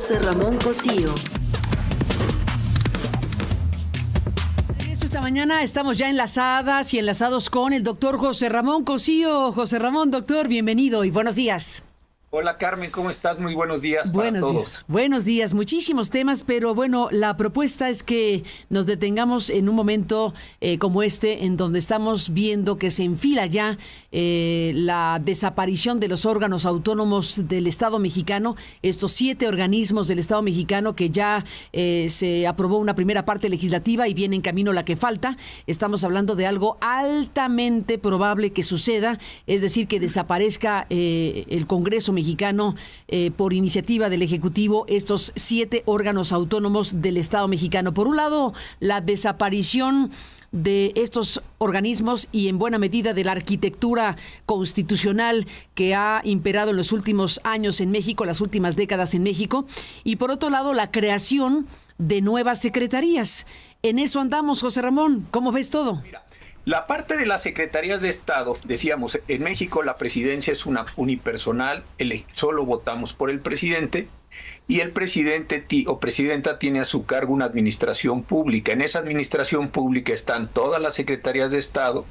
José Ramón Cosío. Esta mañana estamos ya enlazadas y enlazados con el doctor José Ramón Cosío. José Ramón, doctor, bienvenido y buenos días. Hola Carmen, ¿cómo estás? Muy buenos días para todos. Buenos días, muchísimos temas, pero bueno, la propuesta es que nos detengamos en un momento como este, en donde estamos viendo que se enfila ya la desaparición de los órganos autónomos del Estado mexicano, estos 7 organismos del Estado mexicano que ya se aprobó una primera parte legislativa y viene en camino la que falta. Estamos hablando de algo altamente probable que suceda, es decir, que desaparezca el Congreso mexicano por iniciativa del Ejecutivo estos 7 órganos autónomos del Estado mexicano. Por un lado, la desaparición de estos organismos y en buena medida de la arquitectura constitucional que ha imperado en los últimos años en México, las últimas décadas en México, y por otro lado, la creación de nuevas secretarías. En eso andamos, José Ramón. ¿Cómo ves todo? Mira, la parte de las secretarías de Estado, decíamos, en México la presidencia es una unipersonal, solo votamos por el presidente y el presidente o presidenta tiene a su cargo una administración pública. En esa administración pública están todas las secretarías de Estado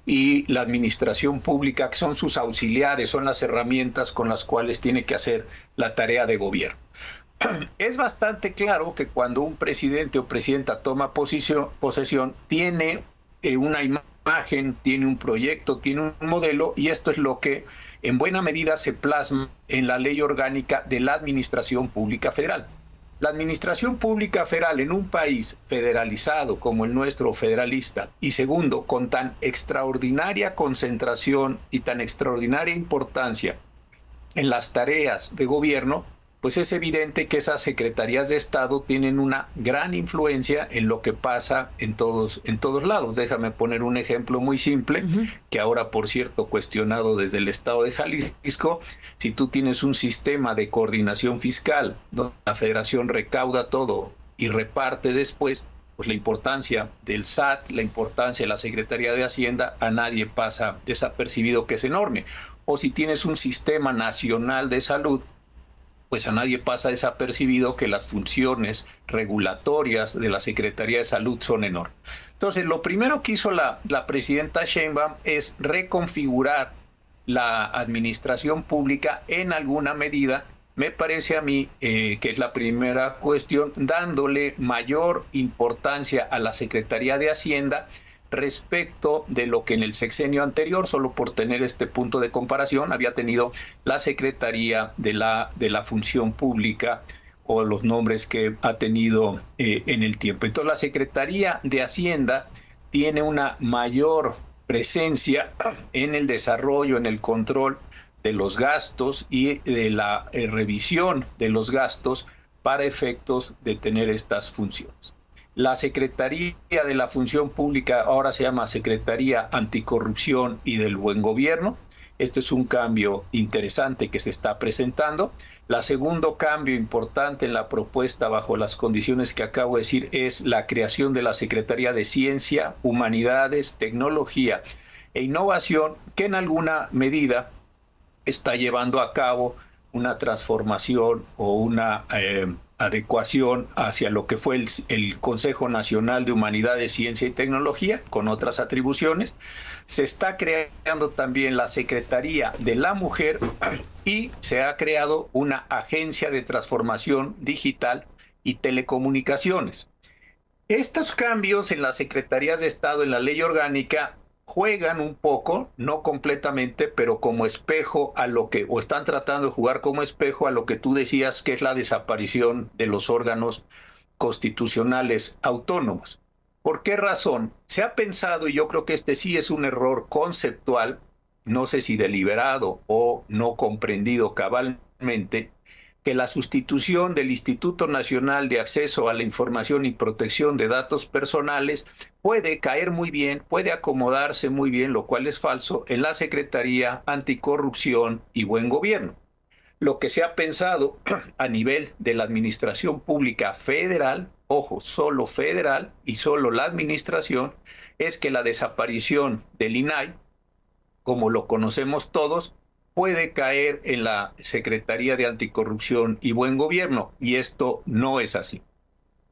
y la administración pública, que son sus auxiliares, son las herramientas con las cuales tiene que hacer la tarea de gobierno. Es bastante claro que cuando un presidente o presidenta toma posesión, tiene una imagen, tiene un proyecto, tiene un modelo, y esto es lo que en buena medida se plasma en la ley orgánica de la Administración Pública Federal. La Administración Pública Federal en un país federalizado como el nuestro, federalista, y segundo, con tan extraordinaria concentración y tan extraordinaria importancia en las tareas de gobierno, pues es evidente que esas secretarías de Estado tienen una gran influencia en lo que pasa en todos lados. Déjame poner un ejemplo muy simple, que ahora, por cierto, cuestionado desde el Estado de Jalisco. Si tú tienes un sistema de coordinación fiscal, donde la Federación recauda todo y reparte después, pues la importancia del SAT, la importancia de la Secretaría de Hacienda, a nadie pasa desapercibido, que es enorme. O si tienes un sistema nacional de salud, pues a nadie pasa desapercibido que las funciones regulatorias de la Secretaría de Salud son enormes. Entonces, lo primero que hizo la presidenta Sheinbaum es reconfigurar la administración pública en alguna medida, me parece a mí, que es la primera cuestión, dándole mayor importancia a la Secretaría de Hacienda respecto de lo que en el sexenio anterior, solo por tener este punto de comparación, había tenido la Secretaría de la Función Pública, o los nombres que ha tenido en el tiempo. Entonces, la Secretaría de Hacienda tiene una mayor presencia en el desarrollo, en el control de los gastos y de la revisión de los gastos para efectos de tener estas funciones. La Secretaría de la Función Pública ahora se llama Secretaría Anticorrupción y del Buen Gobierno. Este es un cambio interesante que se está presentando. El segundo cambio importante en la propuesta, bajo las condiciones que acabo de decir, es la creación de la Secretaría de Ciencia, Humanidades, Tecnología e Innovación, que en alguna medida está llevando a cabo una transformación o una adecuación hacia lo que fue el Consejo Nacional de Humanidades, Ciencia y Tecnología, con otras atribuciones. Se está creando también la Secretaría de la Mujer y se ha creado una Agencia de Transformación Digital y Telecomunicaciones. Estos cambios en las Secretarías de Estado, en la ley orgánica, juegan un poco, no completamente, pero como espejo a lo que, o están tratando de jugar como espejo a lo que tú decías, que es la desaparición de los órganos constitucionales autónomos. ¿Por qué razón? Se ha pensado, y yo creo que este sí es un error conceptual, no sé si deliberado o no comprendido cabalmente, que la sustitución del Instituto Nacional de Acceso a la Información y Protección de Datos Personales puede caer muy bien, puede acomodarse muy bien, lo cual es falso, en la Secretaría Anticorrupción y Buen Gobierno. Lo que se ha pensado a nivel de la Administración Pública Federal, ojo, solo federal y solo la administración, es que la desaparición del INAI, como lo conocemos todos, puede caer en la Secretaría de Anticorrupción y Buen Gobierno, y esto no es así.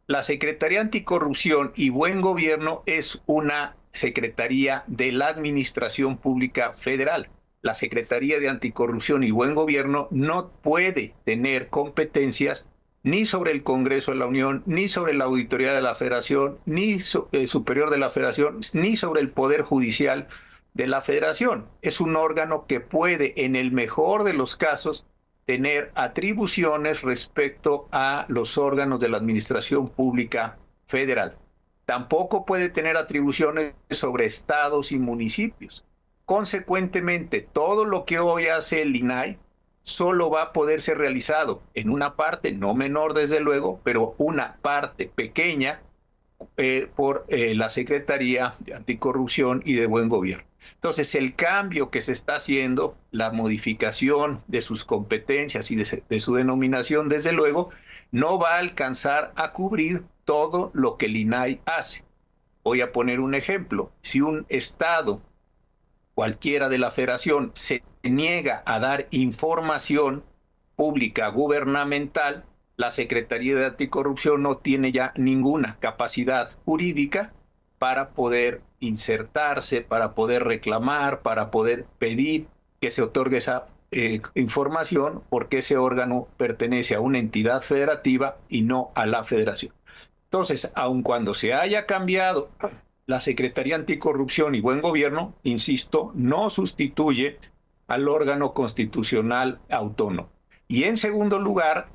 La Secretaría Anticorrupción y Buen Gobierno es una secretaría de la Administración Pública Federal. La Secretaría de Anticorrupción y Buen Gobierno no puede tener competencias ni sobre el Congreso de la Unión, ni sobre la Auditoría de la Federación, ni Superior de la Federación, ni sobre el Poder Judicial de la Federación. Es un órgano que puede, en el mejor de los casos, tener atribuciones respecto a los órganos de la Administración Pública Federal. Tampoco puede tener atribuciones sobre estados y municipios. Consecuentemente, todo lo que hoy hace el INAI solo va a poder ser realizado en una parte, no menor desde luego, pero una parte pequeña por la Secretaría de Anticorrupción y de Buen Gobierno. Entonces, el cambio que se está haciendo, la modificación de sus competencias y de su denominación, desde luego, no va a alcanzar a cubrir todo lo que el INAI hace. Voy a poner un ejemplo. Si un estado, cualquiera de la federación, se niega a dar información pública gubernamental, la Secretaría de Anticorrupción no tiene ya ninguna capacidad jurídica para poder insertarse, para poder reclamar, para poder pedir que se otorgue esa información, porque ese órgano pertenece a una entidad federativa y no a la federación. Entonces, aun cuando se haya cambiado la Secretaría Anticorrupción y Buen Gobierno, insisto, no sustituye al órgano constitucional autónomo. Y en segundo lugar,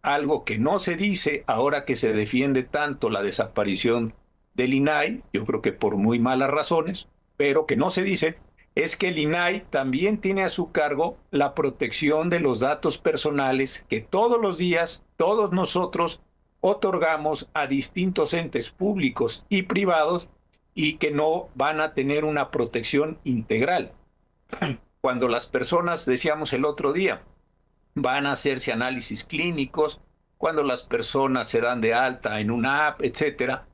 algo que no se dice ahora que se defiende tanto la desaparición del INAI, yo creo que por muy malas razones, pero que no se dice, es que el INAI también tiene a su cargo la protección de los datos personales que todos los días, todos nosotros, otorgamos a distintos entes públicos y privados y que no van a tener una protección integral. Cuando las personas, decíamos el otro día, van a hacerse análisis clínicos, cuando las personas se dan de alta en una app, etcétera,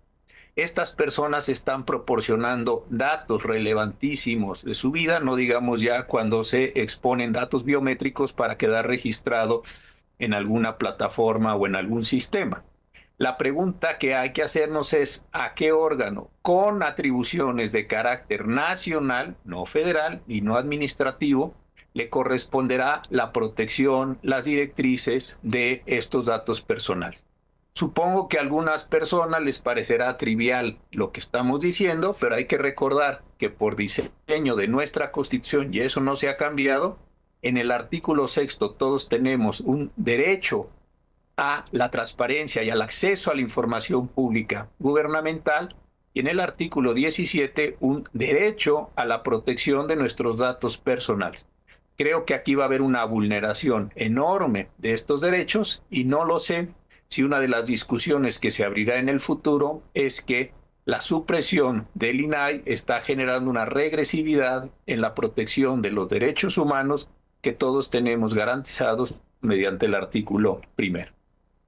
estas personas están proporcionando datos relevantísimos de su vida, no digamos ya cuando se exponen datos biométricos para quedar registrado en alguna plataforma o en algún sistema. La pregunta que hay que hacernos es ¿a qué órgano con atribuciones de carácter nacional, no federal y no administrativo, le corresponderá la protección, las directrices de estos datos personales? Supongo que a algunas personas les parecerá trivial lo que estamos diciendo, pero hay que recordar que por diseño de nuestra Constitución, y eso no se ha cambiado, en el artículo 6 todos tenemos un derecho a la transparencia y al acceso a la información pública gubernamental, y en el artículo 17 un derecho a la protección de nuestros datos personales. Creo que aquí va a haber una vulneración enorme de estos derechos y no lo sé si una de las discusiones que se abrirá en el futuro es que la supresión del INAI está generando una regresividad en la protección de los derechos humanos que todos tenemos garantizados mediante el artículo primero.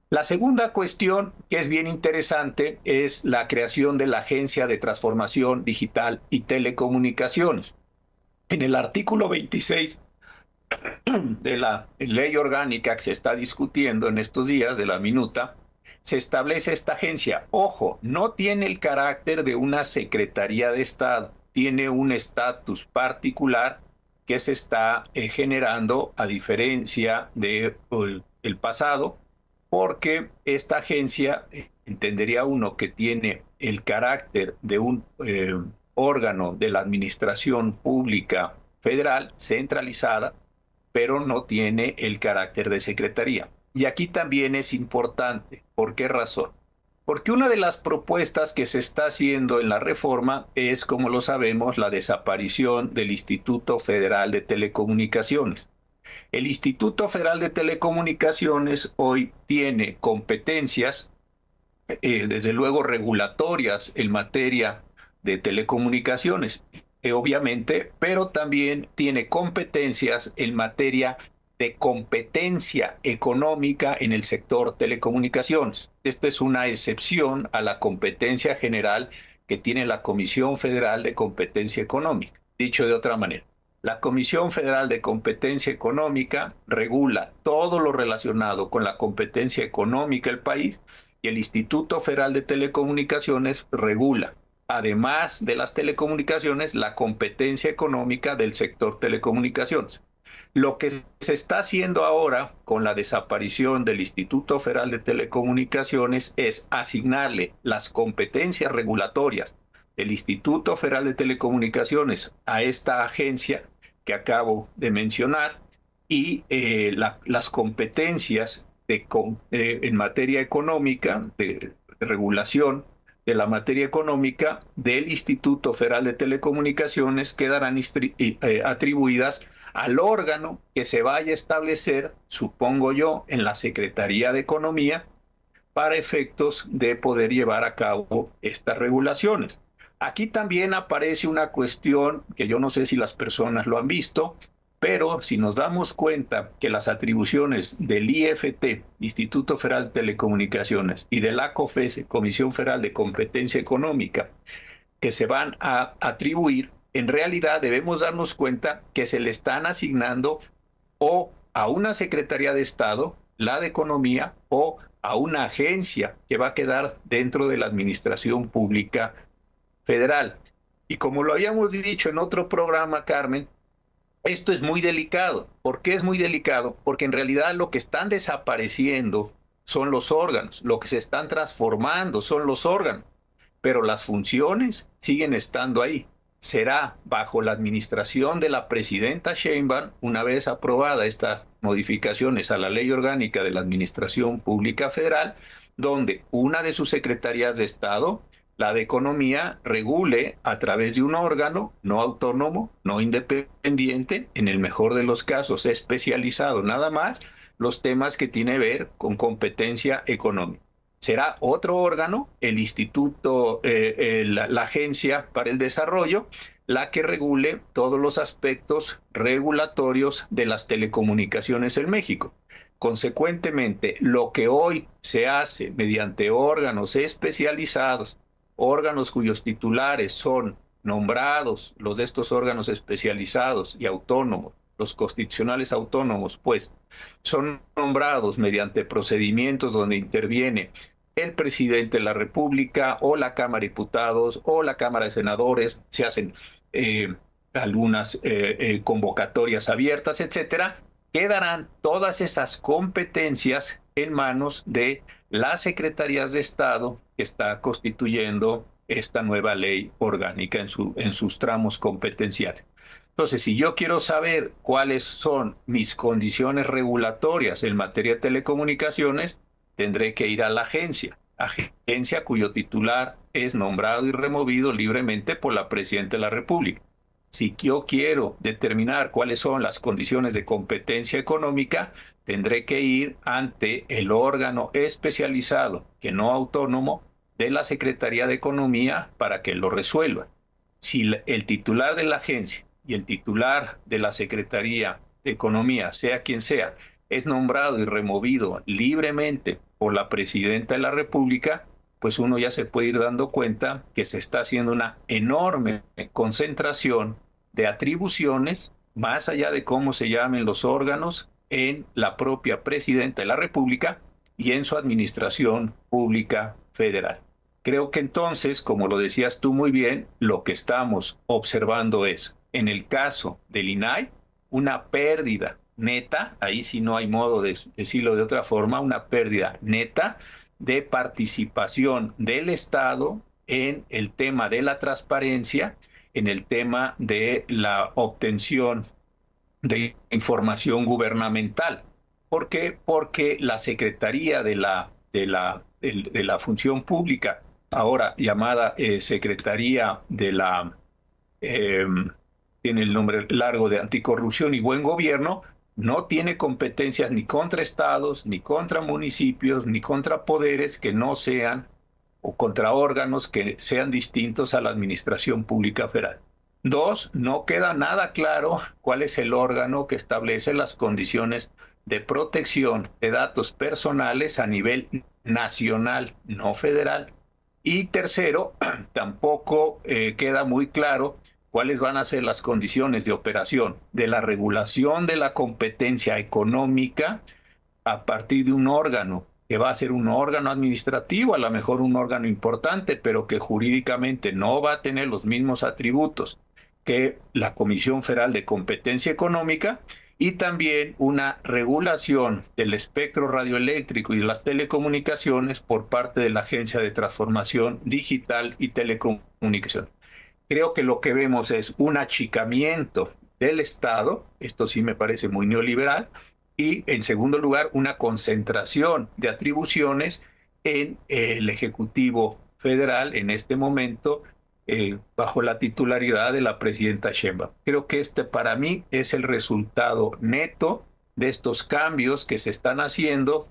La segunda cuestión, que es bien interesante, es la creación de la Agencia de Transformación Digital y Telecomunicaciones. En el artículo 26 de la ley orgánica que se está discutiendo en estos días, de la minuta, se establece esta agencia. Ojo, no tiene el carácter de una Secretaría de Estado, tiene un estatus particular que se está generando a diferencia del pasado, porque esta agencia, entendería uno que tiene el carácter de un órgano de la administración pública federal centralizada, pero no tiene el carácter de secretaría. Y aquí también es importante. ¿Por qué razón? Porque una de las propuestas que se está haciendo en la reforma es, como lo sabemos, la desaparición del Instituto Federal de Telecomunicaciones. El Instituto Federal de Telecomunicaciones hoy tiene competencias, desde luego regulatorias en materia de telecomunicaciones, obviamente, pero también tiene competencias en materia de competencia económica en el sector telecomunicaciones. Esta es una excepción a la competencia general que tiene la Comisión Federal de Competencia Económica. Dicho de otra manera, La Comisión Federal de Competencia Económica regula todo lo relacionado con la competencia económica del país y el Instituto Federal de Telecomunicaciones regula, además de las telecomunicaciones, la competencia económica del sector telecomunicaciones. Lo que se está haciendo ahora con la desaparición del Instituto Federal de Telecomunicaciones es asignarle las competencias regulatorias del Instituto Federal de Telecomunicaciones a esta agencia que acabo de mencionar y las competencias en materia económica, de regulación de la materia económica del Instituto Federal de Telecomunicaciones quedarán atribuidas al órgano que se vaya a establecer, supongo yo, en la Secretaría de Economía para efectos de poder llevar a cabo estas regulaciones. Aquí también aparece una cuestión que yo no sé si las personas lo han visto, pero si nos damos cuenta que las atribuciones del IFT, Instituto Federal de Telecomunicaciones, y de la COFESE, Comisión Federal de Competencia Económica, que se van a atribuir, en realidad debemos darnos cuenta que se le están asignando o a una Secretaría de Estado, la de Economía, o a una agencia que va a quedar dentro de la Administración Pública Federal. Y como lo habíamos dicho en otro programa, Carmen, esto es muy delicado. ¿Por qué es muy delicado? Porque en realidad lo que están desapareciendo son los órganos, lo que se están transformando son los órganos, pero las funciones siguen estando ahí. Será bajo la administración de la presidenta Sheinbaum, una vez aprobada estas modificaciones a la Ley Orgánica de la Administración Pública Federal, donde una de sus secretarías de Estado, la de Economía, regule a través de un órgano no autónomo, no independiente, en el mejor de los casos especializado nada más, los temas que tienen que ver con competencia económica. Será otro órgano, el Instituto, la Agencia para el Desarrollo, la que regule todos los aspectos regulatorios de las telecomunicaciones en México. Consecuentemente, lo que hoy se hace mediante órganos especializados, órganos cuyos titulares son nombrados, los de estos órganos especializados y autónomos, los constitucionales autónomos, pues, son nombrados mediante procedimientos donde interviene el presidente de la República o la Cámara de Diputados o la Cámara de Senadores, se hacen algunas convocatorias abiertas, etcétera, quedarán todas esas competencias en manos de las secretarías de Estado que está constituyendo esta nueva ley orgánica en sus tramos competenciales. Entonces, si yo quiero saber cuáles son mis condiciones regulatorias en materia de telecomunicaciones, tendré que ir a la agencia cuyo titular es nombrado y removido libremente por la Presidenta de la República. Si yo quiero determinar cuáles son las condiciones de competencia económica, tendré que ir ante el órgano especializado, que no autónomo, de la Secretaría de Economía para que lo resuelva. Si el titular de la agencia y el titular de la Secretaría de Economía, sea quien sea, es nombrado y removido libremente por la Presidenta de la República, pues uno ya se puede ir dando cuenta que se está haciendo una enorme concentración de atribuciones, más allá de cómo se llamen los órganos, en la propia Presidenta de la República y en su Administración Pública Federal. Creo que entonces, como lo decías tú muy bien, lo que estamos observando es, en el caso del INAI, una pérdida neta, ahí sí no hay modo de decirlo de otra forma, una pérdida neta de participación del Estado en el tema de la transparencia, en el tema de la obtención de información gubernamental. ¿Por qué? Porque la Secretaría de la Función Pública, ahora llamada Secretaría de la, tiene el nombre largo de Anticorrupción y Buen Gobierno, no tiene competencias ni contra estados, ni contra municipios, ni contra poderes que no sean, o contra órganos que sean distintos a la Administración Pública Federal. Dos, no queda nada claro cuál es el órgano que establece las condiciones de protección de datos personales a nivel nacional, no federal. Y tercero, tampoco queda muy claro cuáles van a ser las condiciones de operación de la regulación de la competencia económica a partir de un órgano que va a ser un órgano administrativo, a lo mejor un órgano importante, pero que jurídicamente no va a tener los mismos atributos que la Comisión Federal de Competencia Económica, y también una regulación del espectro radioeléctrico y de las telecomunicaciones por parte de la Agencia de Transformación Digital y Telecomunicación. Creo que lo que vemos es un achicamiento del Estado, esto sí me parece muy neoliberal, y en segundo lugar una concentración de atribuciones en el Ejecutivo Federal en este momento, bajo la titularidad de la presidenta Sheinbaum. Creo que este para mí es el resultado neto de estos cambios que se están haciendo,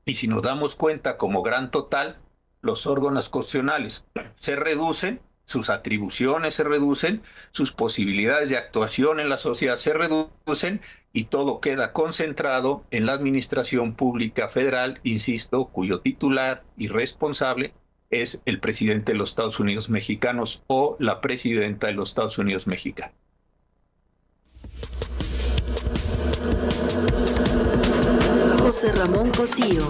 y si nos damos cuenta como gran total, los órganos constitucionales se reducen, sus atribuciones se reducen, sus posibilidades de actuación en la sociedad se reducen, y todo queda concentrado en la administración pública federal, insisto, cuyo titular y responsable es el presidente de los Estados Unidos mexicanos o la presidenta de los Estados Unidos mexicanos. José Ramón Cosío.